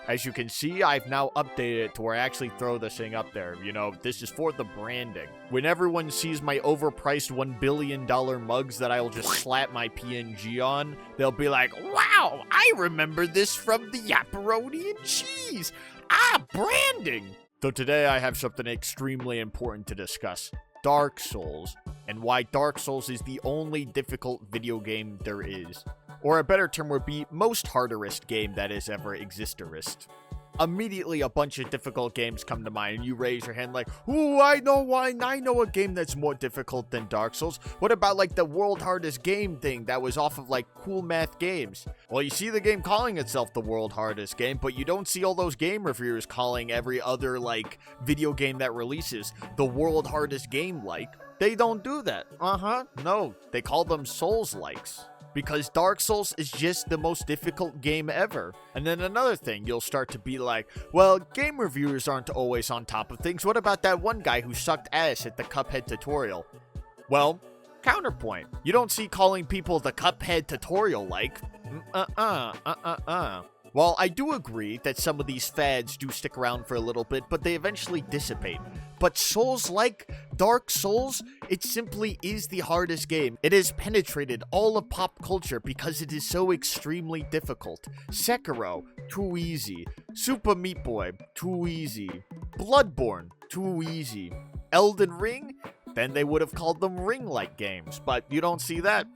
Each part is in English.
As you can see, I've now updated it to where I actually throw this thing up there. You know, this is for the branding. When everyone sees my overpriced $1 billion mugs that I'll just slap my PNG on, they'll be like, wow, I remember this from the Yapperoni and Cheese. Ah, branding. So today I have something extremely important to discuss. Dark Souls, and why Dark Souls is the only difficult video game there is. Or a better term would be most harderest game that has ever existerest. Immediately a bunch of difficult games come to mind and you raise your hand like, ooh, I know a game that's more difficult than Dark Souls. What about like the world hardest game thing that was off of like Cool Math Games? Well, you see the game calling itself the world hardest game, but you don't see all those game reviewers calling every other like video game that releases the world hardest game like. They don't do that. No, they call them Souls-likes. Because Dark Souls is just the most difficult game ever. And then another thing, you'll start to be like, well, game reviewers aren't always on top of things. What about that one guy who sucked ass at the Cuphead tutorial? Well, counterpoint. You don't see calling people the Cuphead tutorial like, While I do agree that some of these fads do stick around for a little bit, but they eventually dissipate. But Souls-like, Dark Souls, it simply is the hardest game. It has penetrated all of pop culture because it is so extremely difficult. Sekiro, too easy. Super Meat Boy, too easy. Bloodborne, too easy. Elden Ring? Then they would have called them ring-like games, but you don't see that?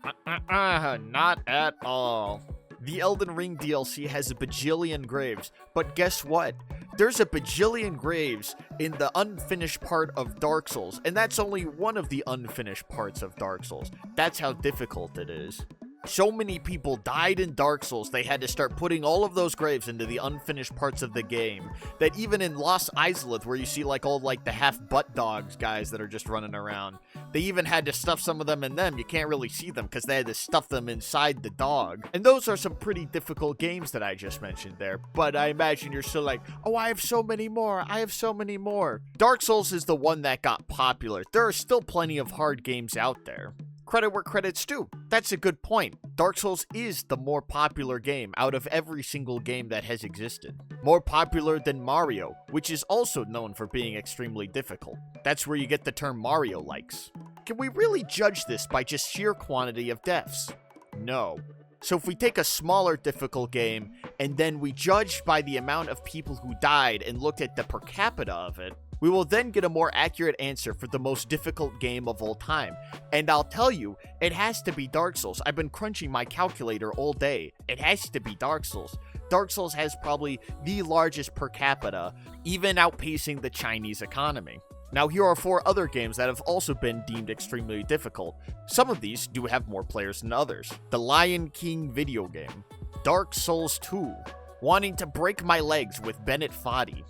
Not at all. The Elden Ring DLC has a bajillion graves, but guess what? There's a bajillion graves in the unfinished part of Dark Souls, and that's only one of the unfinished parts of Dark Souls. That's how difficult it is. So many people died in Dark Souls, they had to start putting all of those graves into the unfinished parts of the game. That even in Lost Izalith, where you see like all like the half butt dogs guys that are just running around, they even had to stuff some of them in them. You can't really see them because they had to stuff them inside the dog. And those are some pretty difficult games that I just mentioned there. But I imagine you're still like, oh, I have so many more. I have so many more. Dark Souls is the one that got popular. There are still plenty of hard games out there. Credit where credit's due. That's a good point. Dark Souls is the more popular game out of every single game that has existed. More popular than Mario, which is also known for being extremely difficult. That's where you get the term Mario-likes. Can we really judge this by just sheer quantity of deaths? No. So if we take a smaller difficult game, and then we judge by the amount of people who died and looked at the per capita of it, we will then get a more accurate answer for the most difficult game of all time. And I'll tell you, it has to be Dark Souls. I've been crunching my calculator all day. It has to be Dark Souls. Dark Souls has probably the largest per capita, even outpacing the Chinese economy. Now, here are 4 other games that have also been deemed extremely difficult. Some of these do have more players than others. The Lion King video game. Dark Souls 2. Wanting to break my legs with Bennett Foddy.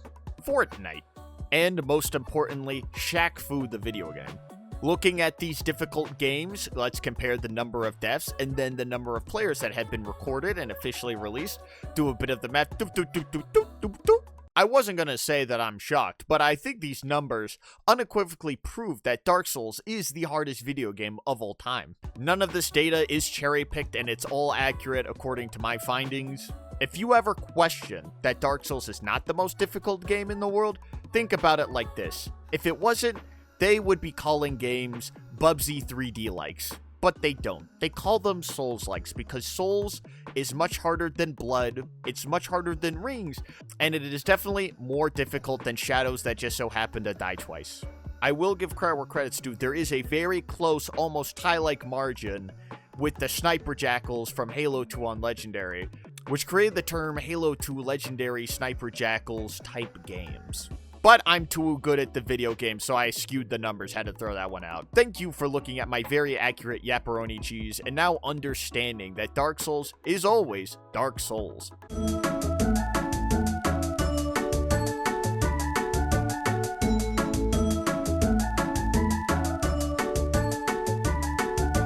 Fortnite. And most importantly, Shaq Fu the video game. Looking at these difficult games, let's compare the number of deaths and then the number of players that have been recorded and officially released. Do a bit of the math. I wasn't going to say that I'm shocked, but I think these numbers unequivocally prove that Dark Souls is the hardest video game of all time. None of this data is cherry-picked and it's all accurate according to my findings. If you ever question that Dark Souls is not the most difficult game in the world, think about it like this. If it wasn't, they would be calling games Bubsy 3D-likes. But they don't. They call them Souls-likes because Souls is much harder than Blood, it's much harder than Rings, and it is definitely more difficult than Shadows that just so happen to die twice. I will give credit where credit's due. There is a very close, almost tie-like margin with the Sniper Jackals from Halo 2 on Legendary, which created the term Halo 2 Legendary Sniper Jackals type games. But I'm too good at the video game, so I skewed the numbers, had to throw that one out. Thank you for looking at my very accurate Yapperoni cheese, and now understanding that Dark Souls is always Dark Souls.